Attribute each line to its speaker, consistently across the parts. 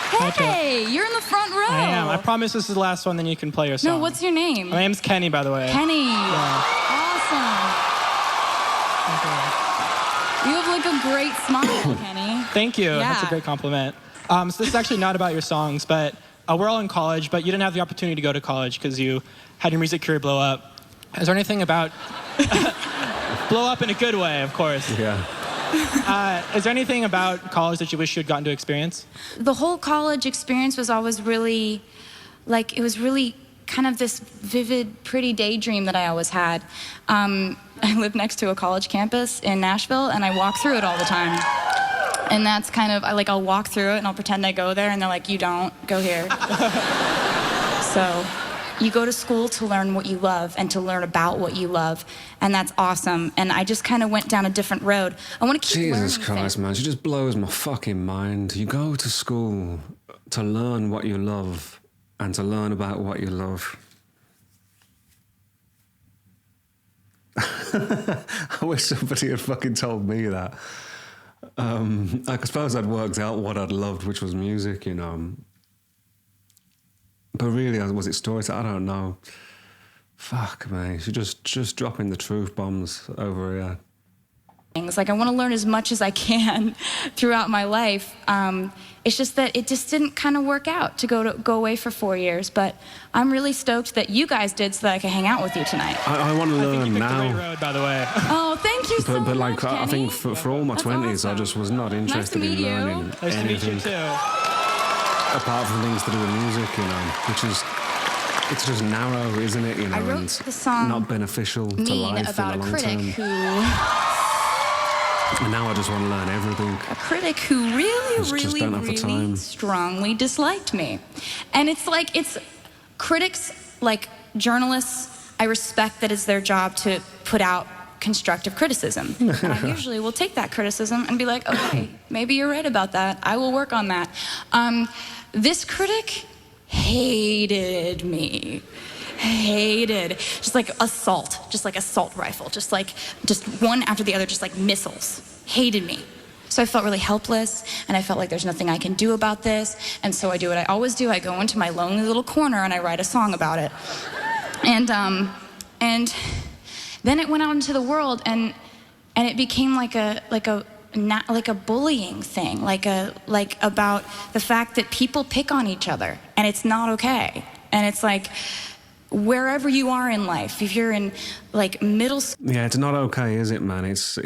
Speaker 1: Hey, you're in the front row.
Speaker 2: I am. I promise this is the last one, then you can play your song.
Speaker 1: No, what's your name?
Speaker 2: My name's Kenny, by the way.
Speaker 1: Kenny.
Speaker 2: Yeah.
Speaker 1: Awesome. You have like a great smile, Kenny.
Speaker 2: Thank you.
Speaker 1: Yeah.
Speaker 2: That's a great compliment. So this is actually not about your songs, but we're all in college, but you didn't have the opportunity to go to college because you had your music career blow up. Is there anything about... blow up in a good way, of course.
Speaker 3: Yeah.
Speaker 2: Is there anything about college that you wish you had gotten to experience?
Speaker 1: The whole college experience was always really, like, it was really kind of this vivid, pretty daydream that I always had. I live next to a college campus in Nashville, and I walk through it all the time. And that's kind of, I'll walk through it, and I'll pretend I go there, and they're like, you don't, go here. So, you go to school to learn what you love and to learn about what you love, and that's awesome. And I just kind of went down a different road. I want to keep learning
Speaker 3: Jesus Christ,
Speaker 1: things.
Speaker 3: man, she just blows my fucking mind. You go to school to learn what you love and to learn about what you love. I wish somebody had fucking told me that. I suppose I'd worked out what I'd loved, which was music, you know. But really, was it storytelling? I don't know. Fuck, man. She's just dropping the truth bombs over here.
Speaker 1: Like, I want to learn as much as I can throughout my life. It's just that it just didn't kind of work out to go away for 4 years. But I'm really stoked that you guys did so that I can hang out with you tonight.
Speaker 3: I want to
Speaker 2: I think
Speaker 3: learn
Speaker 2: you picked
Speaker 3: now.
Speaker 2: the right road, by the way.
Speaker 1: Oh, thank you so
Speaker 3: But
Speaker 1: much,
Speaker 3: like, I think
Speaker 1: Kenny.
Speaker 3: for all my
Speaker 1: That's
Speaker 3: 20s,
Speaker 1: awesome.
Speaker 3: I just was not
Speaker 1: Nice to
Speaker 3: interested
Speaker 1: meet
Speaker 3: in
Speaker 1: you.
Speaker 3: learning
Speaker 2: Nice to meet you,
Speaker 3: anything
Speaker 2: too.
Speaker 3: apart from things to do with music, you know, which is, it's just narrow, isn't it, you know,
Speaker 1: I wrote
Speaker 3: and
Speaker 1: the song
Speaker 3: not beneficial to
Speaker 1: Mean
Speaker 3: life
Speaker 1: about
Speaker 3: in
Speaker 1: a
Speaker 3: the long
Speaker 1: critic
Speaker 3: term.
Speaker 1: who...
Speaker 3: And now I just want to learn everything.
Speaker 1: A critic who really,
Speaker 3: just don't have the
Speaker 1: really
Speaker 3: time.
Speaker 1: strongly disliked me. And it's like, it's critics, like journalists, I respect that it's their job to put out constructive criticism. And I usually will take that criticism and be like, okay, maybe you're right about that. I will work on that. This critic hated me. Hated, just like assault rifle, just one after the other, just like missiles. Hated me. So I felt really helpless, and I felt like there's nothing I can do about this, and so I do what I always do. I go into my lonely little corner and I write a song about it. And then it went out into the world, and it became like a bullying thing, like about the fact that people pick on each other, and it's not okay. And it's like, wherever you are in life, if you're in like middle school.
Speaker 3: Yeah, it's not okay, is it, man? It's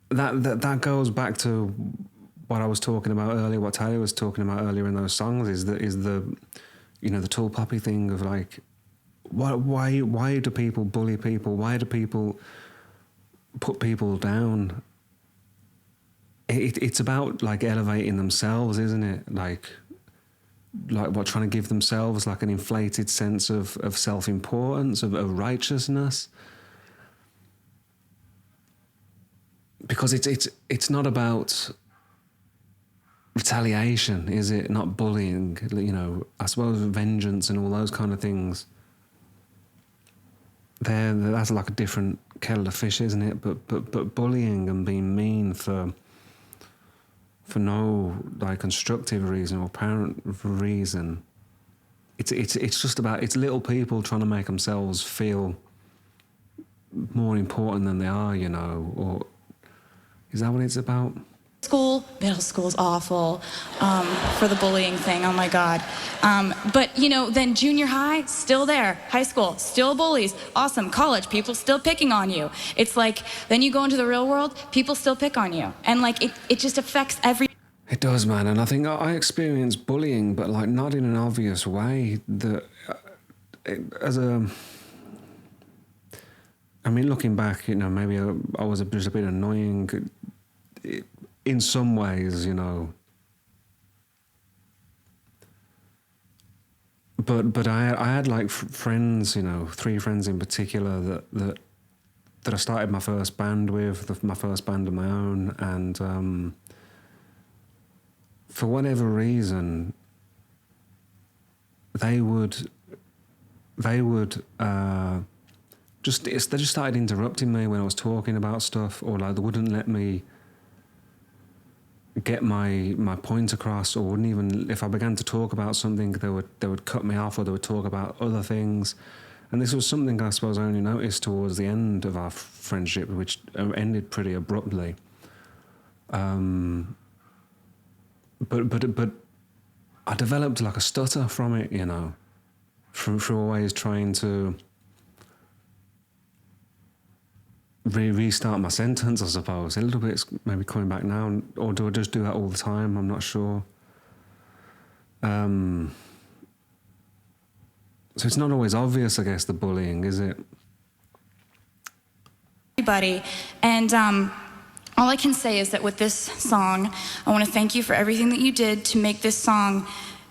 Speaker 3: that goes back to what I was talking about earlier, what Taylor was talking about earlier in those songs, is the you know, the tall poppy thing of like, why do people bully people? Why do people put people down? It's about like elevating themselves, isn't it? Like what, trying to give themselves like an inflated sense of self-importance, of righteousness. Because it's not about retaliation, is it? Not bullying, you know, I suppose vengeance and all those kind of things. That's like a different kettle of fish, isn't it? But bullying and being mean for no like constructive reason or apparent reason, it's just about, it's little people trying to make themselves feel more important than they are, you know, or is that what it's about?
Speaker 1: Middle school's awful for the bullying thing, oh my God. But you know, then junior high, still there. High school, still bullies, awesome. College, people still picking on you. It's like, then you go into the real world, people still pick on you. And like, it just affects every...
Speaker 3: It does, man, and I think I experience bullying, but like not in an obvious way. I mean, looking back, you know, maybe I was just a bit annoying in some ways, you know. But I had like friends, you know, 3 friends in particular that I started my first band with, my first band of my own, and for whatever reason, they just started interrupting me when I was talking about stuff, or like they wouldn't let me get my point across, or wouldn't even, if I began to talk about something, they would cut me off, or they would talk about other things. And this was something I suppose I only noticed towards the end of our friendship, which ended pretty abruptly. But I developed like a stutter from it, you know, through always trying to restart my sentence, I suppose. A little bit maybe coming back now, or do I just do that all the time? I'm not sure. So it's not always obvious, I guess, the bullying, is it?
Speaker 1: Everybody. And all I can say is that with this song, I want to thank you for everything that you did to make this song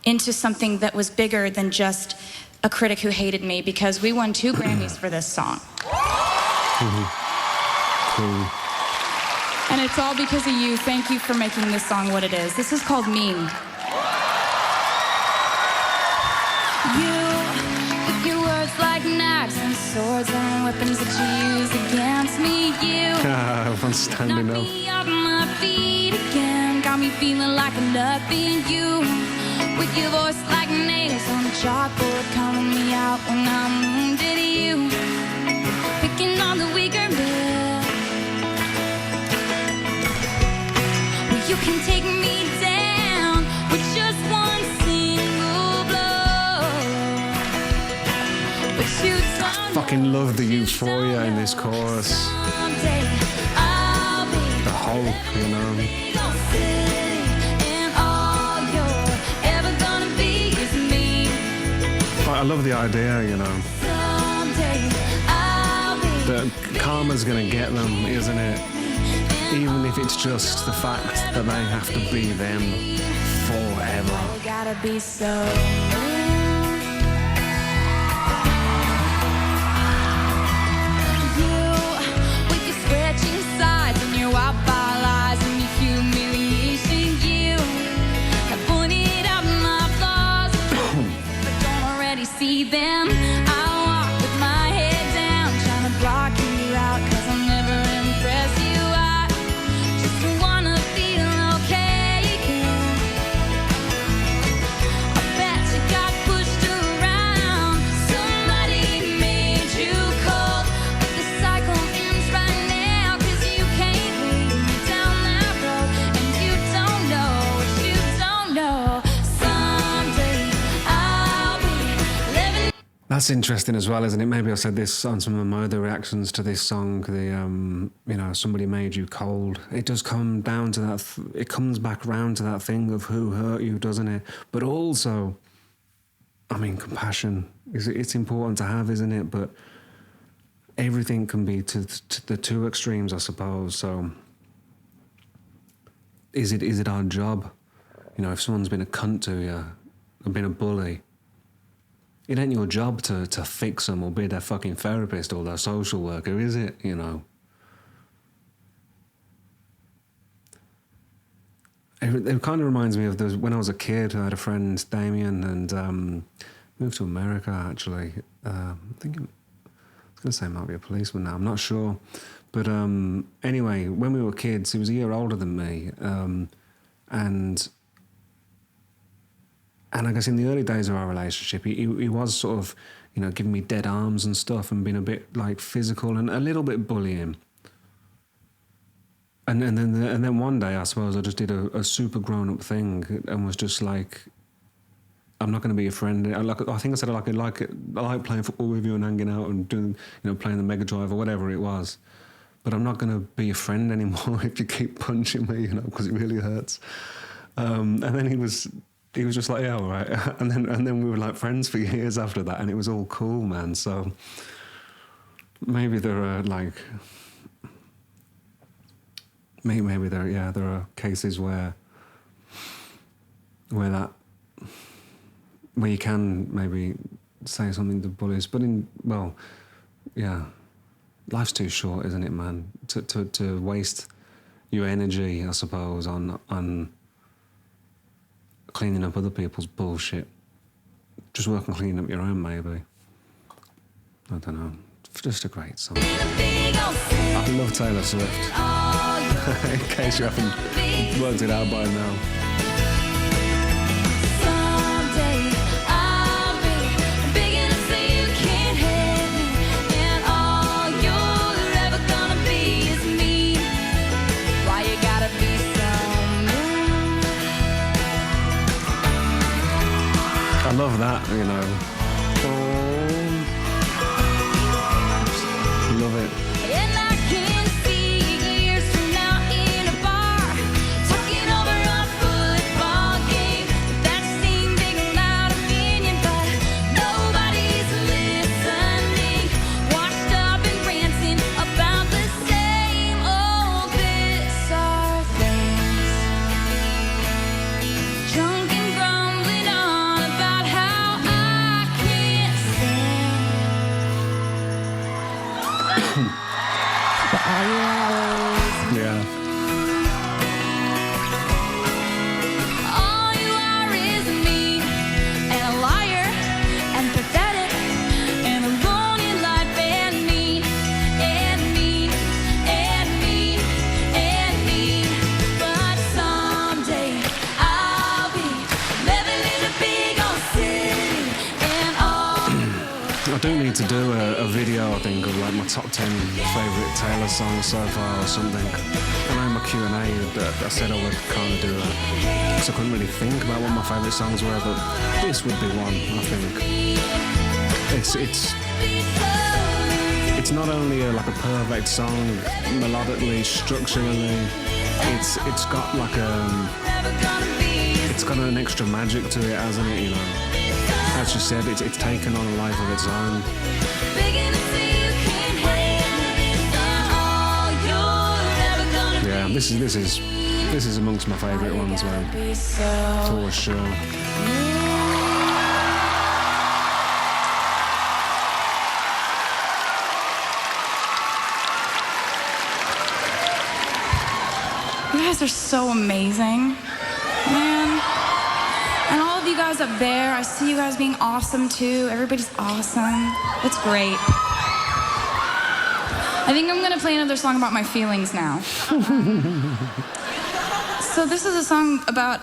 Speaker 1: into something that was bigger than just a critic who hated me, because we won 2 Grammys for this song.
Speaker 3: Cool.
Speaker 1: And it's all because of you. Thank you for making this song what it is. This is called Mean. With your words like knives and swords and weapons that you use against me,
Speaker 3: Everyone's standing
Speaker 1: knock
Speaker 3: up.
Speaker 1: me off my feet again, got me feeling like nothing. You, with your voice like nails on a chalkboard, calling me out when I'm wounded. You, picking on the weaker bit. Well, you can take me down with just one single blow. But you don't
Speaker 3: Fucking love the euphoria in this chorus.
Speaker 1: someday I'll be
Speaker 3: The hope, you know.
Speaker 1: and all you're ever gonna be is me.
Speaker 3: I love the idea, you know.
Speaker 1: Someday I'll be
Speaker 3: That karma's gonna get them, isn't it? Even if it's just the fact that they have to be them forever.
Speaker 1: You gotta be so. You, with your stretching sides and your wild eyes and your humiliation, you have pointed out my flaws, but don't already see them. I walk with my head down, trying to block you out, 'cause I'll never impress you. I just wanna feel okay, girl. I bet you got pushed around. Somebody made you cold. But the cycle ends right now, 'cause you can't lead me down that road. And you don't know what you don't know. Someday I'll be living.
Speaker 3: That's interesting as well, isn't it? Maybe I said this on some of my other reactions to this song. You know, somebody made you cold. It does come down to that. It comes back round to that thing of who hurt you, doesn't it? But also, I mean, compassion it's important to have, isn't it? But everything can be to the 2 extremes, I suppose. So, is it our job? You know, if someone's been a cunt to you, or been a bully, it ain't your job to fix them or be their fucking therapist or their social worker, is it? You know. It kind of reminds me of when I was a kid. I had a friend, Damien, and moved to America, actually. I'm thinking, I was going to say he might be a policeman now, I'm not sure. But anyway, when we were kids, he was a year older than me. And I guess in the early days of our relationship, he was sort of, you know, giving me dead arms and stuff and being a bit like physical and a little bit bullying. And then one day, I suppose, I just did a super grown-up thing and was just like, I'm not going to be your friend. I think I said I like playing football with you and hanging out and doing, you know, playing the Mega Drive or whatever it was. But I'm not going to be your friend anymore if you keep punching me, you know, because it really hurts. And then he was just like, yeah, all right. And then we were like friends for years after that, and it was all cool, man. So maybe there are like, maybe there are cases where you can maybe say something to bullies, but life's too short, isn't it, man? To waste your energy, I suppose, on cleaning up other people's bullshit. Just work on cleaning up your own, maybe. I don't know. It's just a great song. I love Taylor Swift. In case you haven't worked it out by now.
Speaker 1: Someday I'll be big enough so you can't hit me, and all you're ever gonna be is me. Why you gotta be so mean?
Speaker 3: I love that, you know. Love it.
Speaker 1: And I can see you years from now in a bar, talking over a football game. That same big loud opinion, but nobody's listening. Washed up and ranting about the same old bizarre things. Drunk and grumbling on about how I can't sing. But all you always,
Speaker 3: Yeah.
Speaker 1: all you are is mean and a liar and pathetic and alone in life and mean and mean and mean and mean. But someday I'll be living in a big old city and all.
Speaker 3: I do need to do a video, I think, of like my top 10 favourite Taylor songs so far or something. I know in my Q&A that I said I would kind of do that. Because I couldn't really think about what my favourite songs were, but this would be one, I think. It's not only like a perfect song, melodically, structurally, it's got like it's got an extra magic to it, hasn't it, you know? As you said, it's taken on a life of its own. Yeah, this is amongst my favourite ones, man. For sure.
Speaker 1: You guys are so amazing, man. And all of you guys up there, I see you guys being awesome too. Everybody's awesome. It's great. I think I'm gonna play another song about my feelings now. So this is a song about